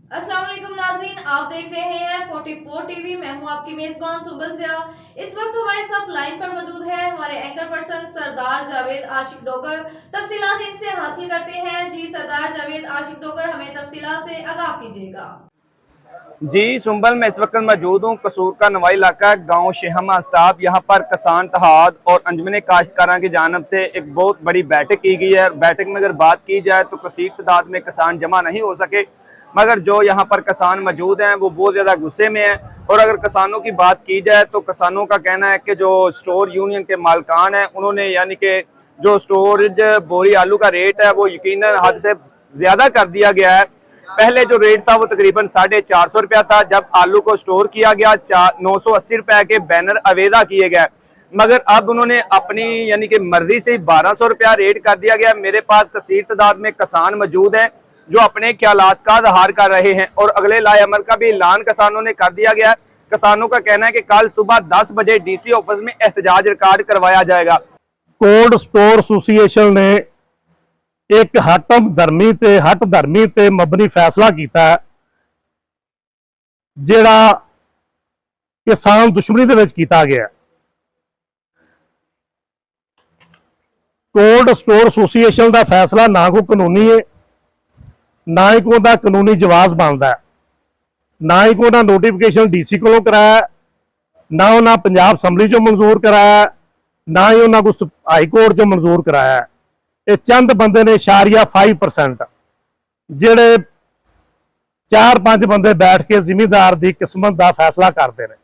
अस्सलाम वालेकुम नाज़रीन, आप देख रहे हैं 44 टीवी। मैं हूं आपकी मेजबान सुबल जिया। इस वक्त हमारे साथ लाइन पर मौजूद है हमारे एंकर पर्सन सरदार जावेद आशिक डोगर। तफसीलात इनसे हासिल करते हैं। जी सरदार जावेद आशिक डोगर, हमें तफसीलात से आगाह कीजिएगा। जी सुंबल, मैं इस वक्त मौजूद हूँ कसूर का नवाई इलाका गांव शेहमा स्टाफ। यहाँ पर किसान इत्तेहाद और अंजमन काश्तकारों की जानब से एक बहुत बड़ी बैठक की गई है। बैठक में अगर बात की जाए तो कसीर तादाद में किसान जमा नहीं हो सके, मगर जो यहाँ पर किसान मौजूद हैं वो बहुत ज़्यादा गुस्से में हैं। और अगर किसानों की बात की जाए तो किसानों का कहना है कि जो स्टोर यूनियन के मालकान हैं उन्होंने यानी कि जो स्टोरेज बोरी आलू का रेट है वो यकीनन हद से ज़्यादा कर दिया गया है। पहले जो रेट था वो तकरीबन 450 रुपया था। जब आलू को स्टोर किया गया 980 रुपए के बैनर अवेदा किए गए, मगर अब उन्होंने अपनी यानी कि मर्जी से 1200 रुपया रेट कर दिया गया। मेरे पास कसीर तादाद में किसान मौजूद हैं जो अपने ख्यालात का इजहार कर रहे हैं और अगले लाए अमल का भी ऐलान किसानों ने कर दिया गया है। किसानों का कहना है कि कल सुबह 10 बजे DC ऑफिस में एहतजाज रिकॉर्ड करवाया जाएगा। कोल्ड स्टोर एसोसीएशन ने एक हट धर्मी ते मबनी फैसला किया है जिहड़ा किसान दुश्मनी दे विच कीता गया। कोल्ड स्टोर एसोसीएशन का फैसला ना कोई कानूनी है, ना ही कोई उहदा कानूनी जवाब बनता है, ना ही कोई नोटिफिकेशन DC को कराया, ना उन्हें पंजाब असैम्बली चो मंजूर कराया, ना ही उन्हें कुछ हाई कोर्ट चो मंजूर कराया। ये चंद बंदे ने 5% जेड़े 4-5 बंदे बैठ के जिमीदार की किस्मत का फैसला करते हैं।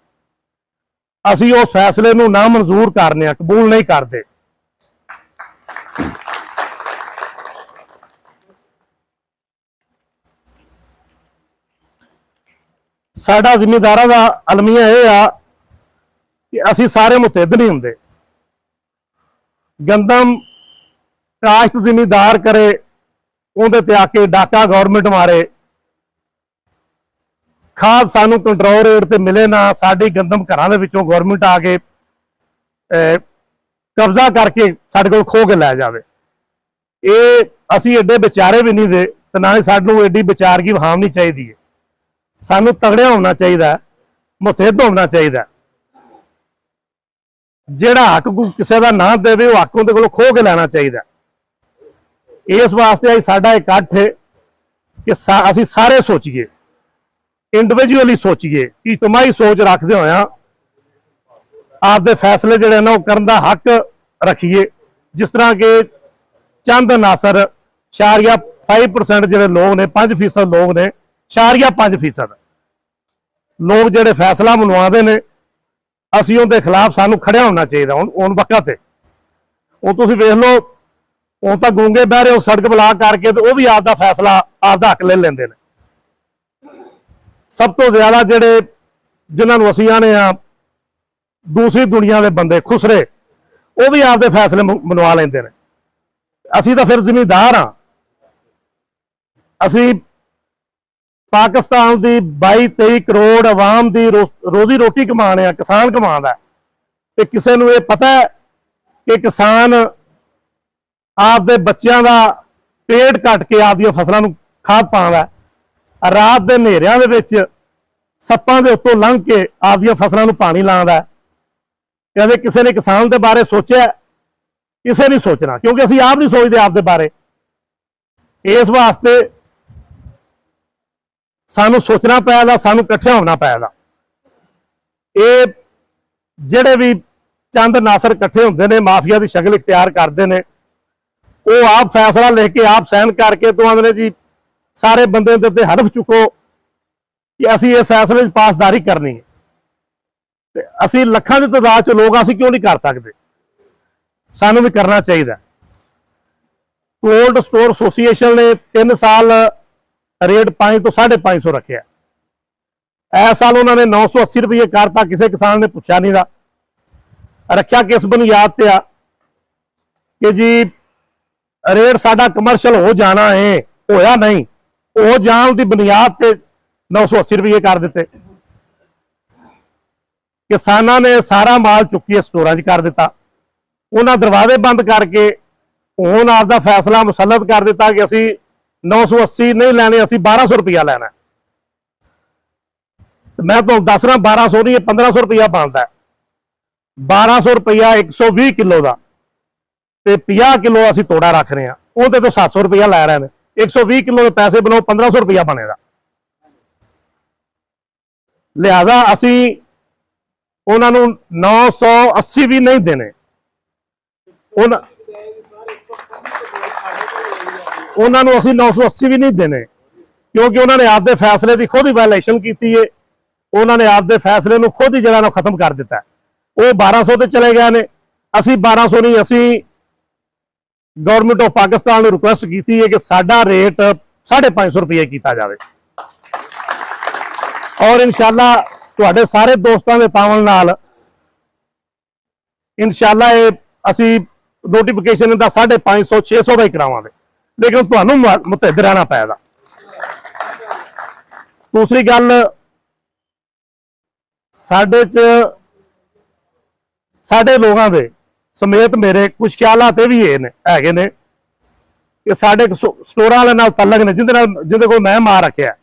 असी उस फैसले को ना मंजूर करने, कबूल नहीं करते। साडा जिमीदारां दा अलमिया यह आ कि असी सारे मुतहद नहीं होंदे। गंदम काश्त जिमीदार करे, उहदे ते आके डाका गौरमेंट मारे, खाद सानू कंट्रोल रेट ते मिले ना, साडी गंदम घरां दे विचों गौरमेंट आके कब्जा करके साडे कोल खो के लै जावे। ये असी एडे बेचारे भी नहीं दे ते ना ही सानू एडी बेचारगी विखावनी चाहिदी है। सानू तगड़िया होना चाहिए, मुतहद होना चाहिए। जिहड़ा हक किसी का ना देवे वो हक उहदे कोलों खो के लैना चाहिए। इस वास्ते साडा इकट्ठ है कि असी सारे सोचिए, इंडिविजुअली सोचिए, इजतमाही सोच रखते हुए आपदे फैसले जिहड़े ना करन दा हक रखिए। जिस तरह के चंद नासर 5% जिहड़े लोग ने, 5% लोग ने, 5% लोग जिहड़े फैसला मनवाते हैं, असी उनके खिलाफ सानू खड़िया होना चाहिए। उन वक्त वो तुसीं वेख लो, वो तो गूंगे बहरे सड़क ब्लॉक करके तो वह भी आपका फैसला आपका हक ले लेंदे ने। सब तो ज्यादा जिहड़े जिन्होंने असीं आने दूसरी दुनिया के बंदे खुसरे, वो भी आपके फैसले मनवा लेंदे ने। असीं तो फिर जिमीदार हाँ। असीं पाकिस्तान की 22-23 करोड़ आवाम की रोजी रोटी कमाने, किसान कमांदा है। किसी को यह पता है कि किसान आपदे बच्चों का पेट कट के आपदियां फसलों को खाद पाउंदा, रात के नेरियां दे विच सप्पां दे उत्तों लंघ के आपदियां फसलों को पानी लाउंदा। कदे किसी ने किसान के बारे सोचा? किसी नहीं सोचना, क्योंकि असीं आप नहीं सोचते आपदे बारे। इस वास्ते सानू सोचना पैदा, सानू इकट्ठे होना पैदा। ये जिहड़े भी चंद नासर इकट्ठे होंदे ने, माफिया की शक्ल इख्तियार करते हैं, वो आप फैसला लेके आप साइन करके तो आंदे जी सारे बंदे दे उत्ते हलफ चुको कि असी इस फैसले पासदारी करनी है। असी लखां की तादाद च लोग असी क्यों नहीं कर सकते? सानू भी करना चाहिए। कोल्ड स्टोर एसोसीएशन ने 3 साल रेट 5 तो 550 रखे। इस साल उन्होंने 980 रुपये करता, किसी किसान ने पूछा नहीं था। रखा किस बुनियाद ते आ कि जी रेट साडा कमर्शल हो जाना है, होया नहीं, हो जान की बुनियाद ते 980 रुपये कर दिते। किसानों ने सारा माल चुकी स्टोरां च कर दिता। उन्होंने दरवाजे बंद करके हुण आपका फैसला मुसलत कर दिता कि असी 980 नहीं लैने, असी 1200 रुपया लैना। मैं तो दस रहा 1200 नहीं 1500 रुपया बनता है। 1200 रुपया 120 किलो का, ਤੇ 50 ਕਿਲੋ ਅਸੀਂ ਤੋੜਾ ਰੱਖ ਰਹੇ ਹਾਂ, ਉਹਦੇ ਤੋਂ 700 ਰੁਪਇਆ ਲੈ ਰਹੇ ਨੇ। 120 ਕਿਲੋ ਦੇ ਪੈਸੇ ਬਣਾਓ 1500 ਰੁਪਇਆ ਬਣੇਗਾ। ਲਿਹਾਜ਼ਾ ਅਸੀਂ ਉਹਨਾਂ ਨੂੰ 980 ਵੀ ਨਹੀਂ ਦੇਣੇ, ਉਹਨਾਂ ਨੂੰ ਅਸੀਂ 980 ਵੀ ਨਹੀਂ ਦੇਣੇ, ਕਿਉਂਕਿ ਉਹਨਾਂ ਨੇ ਆਪਦੇ ਫੈਸਲੇ ਦੀ ਖੁਦ ਹੀ ਵਾਇਲੇਸ਼ਨ ਕੀਤੀ ਹੈ। ਉਹਨਾਂ ਨੇ ਆਪਦੇ ਫੈਸਲੇ ਨੂੰ ਖੁਦ ਹੀ ਜਿਹੜਾ ਨਾ ਖਤਮ ਕਰ ਦਿੱਤਾ। ਉਹ 1200 ਤੇ ਚਲੇ ਗਏ ਨੇ, ਅਸੀਂ 1200 ਨਹੀਂ, ਅਸੀਂ गवर्नमेंट ऑफ पाकिस्तान रिक्वेस्ट की है कि साडा रेट 550 रुपये किया जाए और इंशाल्लाह तुहाडे सारे दोस्तों के तावन नाल इंशाल्लाह असी नोटिफिकेशन का 550 600 का ही करावांगे, लेकिन तुहानू मुतहद रहना पैगा। दूसरी गल साडे लोगों के ਸਮੇਤ ਮੇਰੇ ਕੁਝ ਖਿਆਲਾਤ ਇਹ ਵੀ ਹੈਗੇ ਨੇ ਕਿ ਸਾਡੇ ਸਟੋਰਾਂ ਵਾਲੇ ਨਾਲ ਤਲਕ ਨੇ, ਜਿਹਦੇ ਕੋਲ ਮੈਂ ਮਾਰ ਰੱਖਿਆ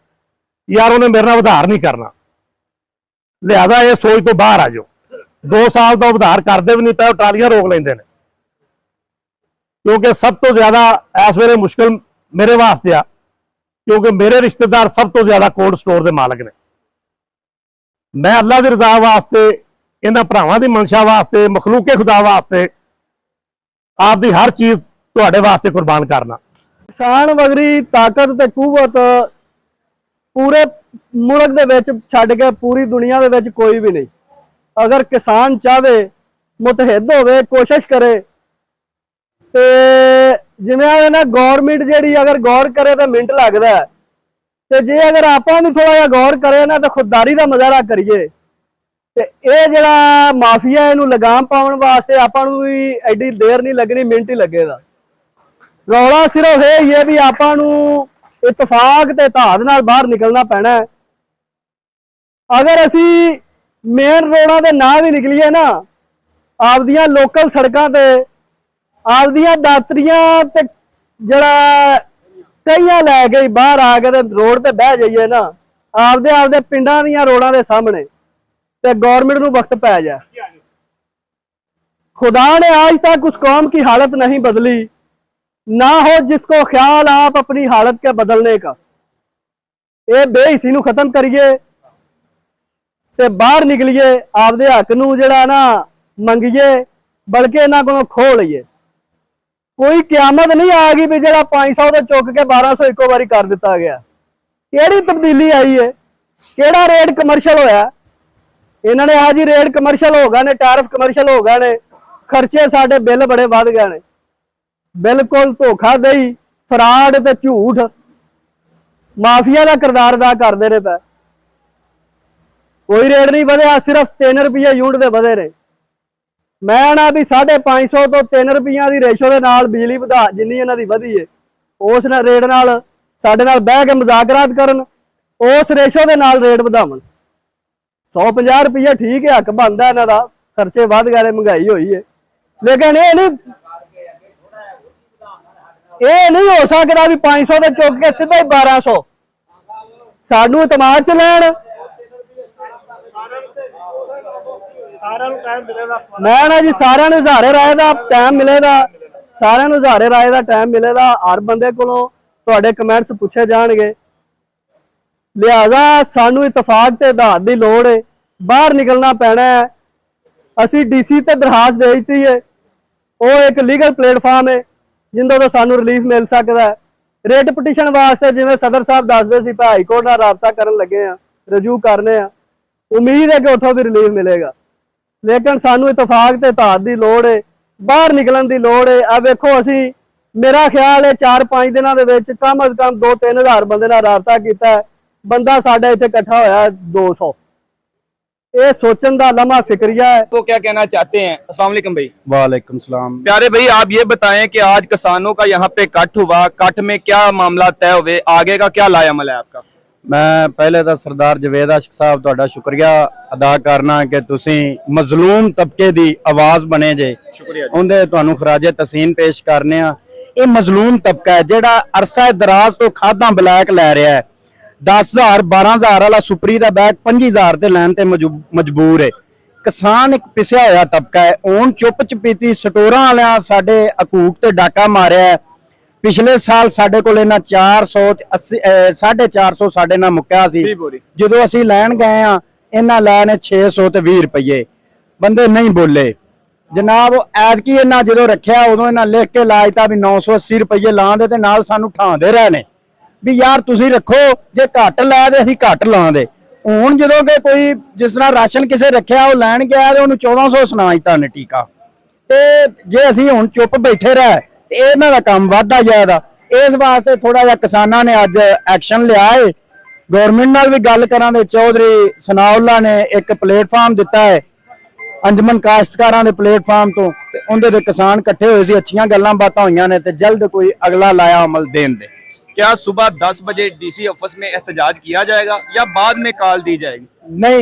ਯਾਰ ਉਹਨੇ ਮੇਰੇ ਨਾਲ ਉਧਾਰ ਨਹੀਂ ਕਰਨਾ। ਲਿਹਾਜ਼ਾ ਇਹ ਸੋਚ ਤੋਂ ਬਾਹਰ ਆ ਜਾਓ। 2 ਸਾਲ ਦਾ ਉਧਾਰ ਕਰਦੇ ਵੀ ਨਹੀਂ ਪਏ, ਟਰਾਲੀਆਂ ਰੋਕ ਲੈਂਦੇ ਨੇ, ਕਿਉਂਕਿ ਸਭ ਤੋਂ ਜ਼ਿਆਦਾ ਇਸ ਵੇਲੇ ਮੁਸ਼ਕਲ ਮੇਰੇ ਵਾਸਤੇ ਆ, ਕਿਉਂਕਿ ਮੇਰੇ ਰਿਸ਼ਤੇਦਾਰ ਸਭ ਤੋਂ ਜ਼ਿਆਦਾ ਕੋਲਡ ਸਟੋਰ ਦੇ ਮਾਲਕ ਨੇ। ਮੈਂ ਅੱਲਾ ਦੀ ਰਜ਼ਾ ਵਾਸਤੇ, ਇਹਨਾਂ ਭਰਾਵਾਂ ਦੀ ਮਨਸ਼ਾ ਵਾਸਤੇ, ਮਖਲੂਕੇ ਖੁਦਾ ਵਾਸਤੇ ਆਪਦੀ ਹਰ ਚੀਜ਼ ਤੁਹਾਡੇ ਵਾਸਤੇ ਕੁਰਬਾਨ ਕਰਨਾ। ਕਿਸਾਨ ਵਗਰੀ ਤਾਕਤ ਤੇ ਕੂਵਤ ਪੂਰੇ ਮੁਲਕ ਦੇ ਵਿੱਚ ਛੱਡ ਕੇ ਪੂਰੀ ਦੁਨੀਆ ਦੇ ਵਿੱਚ ਕੋਈ ਵੀ ਨਹੀਂ। ਅਗਰ ਕਿਸਾਨ ਚਾਹਵੇ, ਮੁਤਹਿਦ ਹੋਵੇ, ਕੋਸ਼ਿਸ਼ ਕਰੇ ਤੇ ਜਿਵੇਂ ਆ ਨਾ ਗੌਰਮੈਂਟ ਜਿਹੜੀ ਅਗਰ ਗੌਰ ਕਰੇ ਤਾਂ ਮਿੰਟ ਲੱਗਦਾ ਹੈ, ਤੇ ਜੇ ਅਗਰ ਆਪਾਂ ਵੀ ਥੋੜਾ ਜਿਹਾ ਗੌਰ ਕਰੇ ਨਾ ਤਾਂ ਖੁਦਦਾਰੀ ਦਾ ਮੁਜ਼ਾਹਰਾ ਕਰੀਏ ਤੇ ਇਹ ਜਿਹੜਾ ਮਾਫੀਆ ਇਹਨੂੰ ਲਗਾਮ ਪਾਉਣ ਵਾਸਤੇ ਆਪਾਂ ਨੂੰ ਵੀ ਐਡੀ ਦੇਰ ਨਹੀਂ ਲੱਗਣੀ, ਮਿੰਟ ਹੀ ਲੱਗੇਗਾ। ਰੌਲਾ ਸਿਰਫ ਇਹ ਹੀ ਹੈ ਵੀ ਆਪਾਂ ਨੂੰ ਇਤਫਾਕ ਤੇ ਇਤਿਹਾਦ ਨਾਲ ਬਾਹਰ ਨਿਕਲਣਾ ਪੈਣਾ ਹੈ। ਅਗਰ ਅਸੀਂ ਮੇਨ ਰੋਡਾਂ ਦੇ ਨਾ ਵੀ ਨਿਕਲੀਏ ਨਾ, ਆਪਦੀਆਂ ਲੋਕਲ ਸੜਕਾਂ ਤੇ ਆਪਦੀਆਂ ਦਾਤਰੀਆਂ ਤੇ ਜਿਹੜਾ ਕਈਆਂ ਲੈ ਕੇ ਬਾਹਰ ਆ ਕੇ ਤੇ ਰੋਡ ਤੇ ਬਹਿ ਜਾਈਏ ਨਾ, ਆਪਦੇ ਪਿੰਡਾਂ ਦੀਆਂ ਰੋਡਾਂ ਦੇ ਸਾਹਮਣੇ, ਤੇ गवर्नमेंट ਨੂੰ वक्त पै जाए। खुदा ने आज तक उस कौम की हालत नहीं बदली, ना हो जिसको ख्याल आप अपनी हालत के बदलने का। ये बेहिसी नूं खत्म करिए ते बाहर निकलिए, आपदे हक नूं जिहड़ा ना मंगिए, बल्कि इन्हां कोलों खो लईए। कोई क्यामत नहीं आ गई भी जिहड़ा 500 तो चुक के 1200 इको बारी कर दिता गया। किहड़ी तब्दीली आई है, किहड़ा रेट कमर्शियल होया? ਇਹਨਾਂ ਨੇ ਆ ਜੀ ਰੇਟ ਕਮਰਸ਼ੀਅਲ ਹੋ ਗਏ ਨੇ, ਟੈਰਿਫ ਕਮਰਸ਼ੀਅਲ ਹੋ ਗਏ ਨੇ, ਖਰਚੇ ਸਾਡੇ ਬਿੱਲ ਬੜੇ ਵੱਧ ਗਏ ਨੇ। ਬਿਲਕੁਲ ਧੋਖਾਦਹੀ, ਫਰਾਡ ਤੇ ਝੂਠ ਮਾਫੀਆ ਦਾ ਕਿਰਦਾਰ ਅਦਾ ਕਰਦੇ ਨੇ ਪਏ। ਕੋਈ ਰੇਟ ਨਹੀਂ ਵਧਿਆ, ਸਿਰਫ 3 ਰੁਪਏ ਯੂਨਿਟ ਦੇ ਵਧੇ ਨੇ। ਮੈਂ ਨਾ ਵੀ 550 ਤੋਂ 3 ਰੁਪਈਆਂ ਦੀ ਰੇਸ਼ੋ ਦੇ ਨਾਲ ਬਿਜਲੀ ਵਧਾ ਜਿੰਨੀ ਇਹਨਾਂ ਦੀ ਵਧੀ ਏ, ਉਸ ਰੇਟ ਨਾਲ ਸਾਡੇ ਨਾਲ ਬਹਿ ਕੇ ਮੁਜ਼ਾਕਰਾਤ ਕਰਨ, ਉਸ ਰੇਸ਼ੋ ਦੇ ਨਾਲ ਰੇਟ ਵਧਾਵਣ। 150 ਰੁਪਈਆ ਠੀਕ ਹੈ, ਹੱਕ ਬਣਦਾ ਇਹਨਾਂ ਦਾ, ਖਰਚੇ ਵੱਧ ਗਏ, ਮਹਿੰਗਾਈ ਹੋਈ ਹੈ, ਲੇਕਿਨ ਇਹ ਨਹੀਂ ਹੋ ਸਕਦਾ ਵੀ 500 ਤੇ ਚੁੱਕ ਕੇ ਸਿੱਧਾ ਹੀ 1200 ਸਾਨੂੰ ਇਤਮਾਦ ਚ ਲੈਣ। ਮੈਂ ਨਾ ਜੀ ਸਾਰਿਆਂ ਨੂੰ ਹਜ਼ਾਰੇ ਰਾਏ ਦਾ ਟਾਈਮ ਮਿਲੇਗਾ, ਸਾਰਿਆਂ ਨੂੰ ਹਜ਼ਾਰੇ ਰਾਏ ਦਾ ਟਾਈਮ ਮਿਲੇਗਾ। ਹਰ ਬੰਦੇ ਕੋਲੋਂ ਤੁਹਾਡੇ ਕਮੈਂਟਸ ਪੁੱਛੇ ਜਾਣਗੇ। लिहाजा सानू इतफाक ते इत्तेहाद की लोड़ है, बाहर निकलना पैना है। असी DC ते दरखास्त दे दी है, वो एक लीगल प्लेटफॉर्म है जिंदों तो सानू रिलीफ मिल सकता है। रेट पटिशन वास्ते जिवें सदर साहब दसदे सी हाई कोर्ट नाल राबता करन लगे हैं, रजू करने हैं, उम्मीद है कि उठों भी रिलीफ मिलेगा। लेकिन सानू इतफाक ते इत्तेहाद की लोड़ है, बाहर निकलन की लोड़ है। आ वेखो असी मेरा ख्याल है 4-5 दिनों के विच कम अज कम 2-3 हज़ार बंदे नाल राबता किया है। बंदा साडा इत्थे इकट्ठा होया 200। ये सोचन दा लम्हा फिक्रिया है। तो क्या कहना चाहते हैं? अस्सलाम वालेकुम भाई। वालेकुम सलाम। प्यारे भाई, आप ये बताएं कि आज किसानों का यहाँ पे कट हुआ, कट में क्या मामला तय हुए, आगे का क्या लायामल है आपका? मैं पहले तो सरदार जवेद आशिक साहब तुहाडा शुक्रिया अदा करना कि तुसीं मजलूम तबके दी आवाज़ बने जे। शुक्रिया। उहदे तुहानू खराजे तहसीन पेश करने आ। ये मजलूम तबका है जिहड़ा अरसा दराज तो खादां ब्लैक लै रहा है। 10,000 12,000 ਵਾਲਾ ਸੁਪਰੀ ਦਾ ਬੈਗ 5,000 ਤੇ ਲੈਣ ਤੇ ਮਜਬੂਰ ਹੈ। ਕਿਸਾਨ ਇੱਕ ਪਿਸਿਆ ਹੋਇਆ ਤਬਕਾ ਹੈ। ਹੁਣ ਚੁੱਪ ਚਪੀਤੀ ਸਟੋਰਾਂ ਵਾਲਿਆਂ ਸਾਡੇ ਹਕੂਕ ਤੇ ਡਾਕਾ ਮਾਰਿਆ ਹੈ। ਪਿਛਲੇ ਸਾਲ ਸਾਡੇ ਕੋਲ ਇਹਨਾਂ 480 450 ਸਾਡੇ ਨਾਲ ਮੁੱਕਿਆ ਸੀ। ਜਦੋਂ ਅਸੀਂ ਲੈਣ ਗਏ ਆ ਇਹਨਾਂ ਲੈਣੇ 600 ਤੇ 20 ਰੁਪਏ। ਬੰਦੇ ਨਹੀਂ ਬੋਲੇ ਜਨਾਬ। ਐਤਕੀ ਇਹਨਾਂ ਜਦੋਂ ਰੱਖਿਆ ਉਦੋਂ ਇਹਨਾਂ ਲਿਖ ਕੇ ਲਾਇਤਾ ਵੀ 980 ਰੁਪਏ ਲਾਉਂਦੇ ਤੇ ਨਾਲ ਸਾਨੂੰ ਠਾਉਂਦੇ ਰਹੇ ਨੇ ਵੀ ਯਾਰ ਤੁਸੀਂ ਰੱਖੋ, ਜੇ ਘੱਟ ਲੈ ਦੇ ਅਸੀਂ ਘੱਟ ਲਾਉਂਦੇ। ਹੁਣ ਜਦੋਂ ਕਿ ਕੋਈ ਜਿਸ ਤਰ੍ਹਾਂ ਰਾਸ਼ਨ ਕਿਸੇ ਰੱਖਿਆ ਉਹ ਲੈਣ ਗਿਆ ਤੇ ਉਹਨੂੰ 1400 ਸੁਣਾ ਦਿੱਤਾ ਨੇ ਟੀਕਾ। ਤੇ ਜੇ ਅਸੀਂ ਹੁਣ ਚੁੱਪ ਬੈਠੇ ਰਹਿ ਤੇ ਇਹਨਾਂ ਦਾ ਕੰਮ ਵੱਧਦਾ ਜਾਏਗਾ। ਇਸ ਵਾਸਤੇ ਥੋੜਾ ਜਿਹਾ ਕਿਸਾਨਾਂ ਨੇ ਅੱਜ ਐਕਸ਼ਨ ਲਿਆ ਹੈ। ਗਵਰਨਮੈਂਟ ਨਾਲ ਵੀ ਗੱਲ ਕਰਾਂ ਦੇ ਚੌਧਰੀ ਸਨਾਉल्ला ਨੇ ਇੱਕ ਪਲੇਟਫਾਰਮ ਦਿੱਤਾ ਹੈ ਅੰਜਮਨ ਕਾਸ਼ਤਕਾਰਾਂ ਦੇ ਪਲੇਟਫਾਰਮ ਤੋਂ, ਤੇ ਉਹਦੇ ਦੇ ਕਿਸਾਨ ਇਕੱਠੇ ਹੋਏ ਸੀ, ਅੱਛੀਆਂ ਗੱਲਾਂ ਬਾਤਾਂ ਹੋਈਆਂ ਨੇ ਤੇ ਜਲਦ ਕੋਈ ਅਗਲਾ ਲਾਇਆ अमल देन दे। क्या सुबह 10 बजे डीसी ऑफिस में एहतजाज किया जाएगा या बाद में कॉल दी जाएगी? नहीं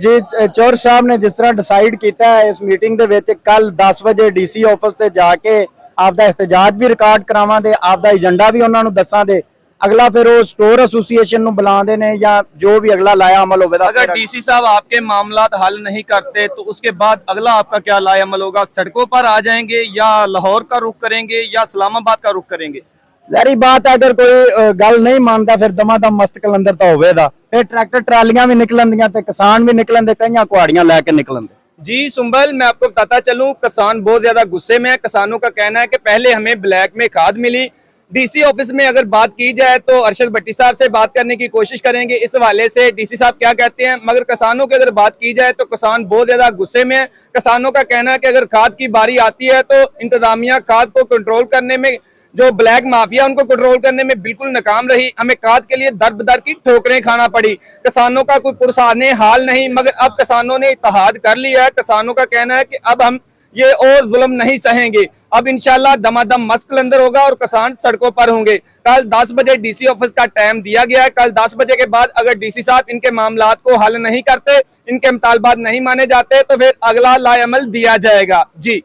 जी, चौर साहब ने जिस तरह डिसाइड किया है इस मीटिंग दे विच कल 10 बजे डीसी ऑफिस ते जाके आपदा एहतजाज भी रिकॉर्ड करावांगे, आपदा एजेंडा भी उन्होंने दसांगे। अगला फिर वो स्टोर एसोसीएशन नु बुलाते ने या जो भी अगला लाया अमल होगा। अगर डीसी साहब आपके मामलात हल नहीं करते तो उसके बाद अगला आपका क्या लाया अमल होगा? सड़कों पर आ जाएंगे या लाहौर का रुख करेंगे या इस्लामाबाद का रुख करेंगे? जारी बात है, अगर कोई गल नहीं मानता फिर दमादम मस्त कलंदर तो होवेगा। फिर ट्रैक्टर ट्रालियां भी निकलंदियां ते किसान भी निकलंदे, कईयां कुहाड़ियां लेके निकलंदे। जी सुंबल, मैं आपको बताता चलूं, किसान बहुत ज्यादा गुस्से में है। किसानों का कहना है कि पहले हमें ब्लैक में खाद मिली। डीसी ऑफिस में अगर बात की जाए तो अरशद भट्टी साहब से बात करने की कोशिश करेंगे इस हवाले से डीसी साहब क्या कहते हैं, मगर किसानों की अगर बात की जाए तो किसान बहुत ज्यादा गुस्से में है। किसानों का कहना है कि अगर खाद की बारी आती है तो इंतजामिया खाद को कंट्रोल करने में, जो ब्लैक माफिया उनको कंट्रोल करने में बिल्कुल नाकाम रही। हमें खाद के लिए दर बदर की ठोकरें खाना पड़ी। किसानों का कोई पुरसाने हाल नहीं, मगर अब किसानों ने इत्तेहाद कर लिया है। किसानों का कहना है कि अब हम ये और जुल्म नहीं सहेंगे, अब इंशाल्लाह दमादम मस्त कलंदर होगा और किसान सड़कों पर होंगे। कल 10 बजे डीसी ऑफिस का टाइम दिया गया है। कल 10 बजे के बाद अगर डीसी साहब इनके मामलात को हल नहीं करते, इनके मुतालबात नहीं माने जाते तो फिर अगला लाएअमल दिया जाएगा। जी।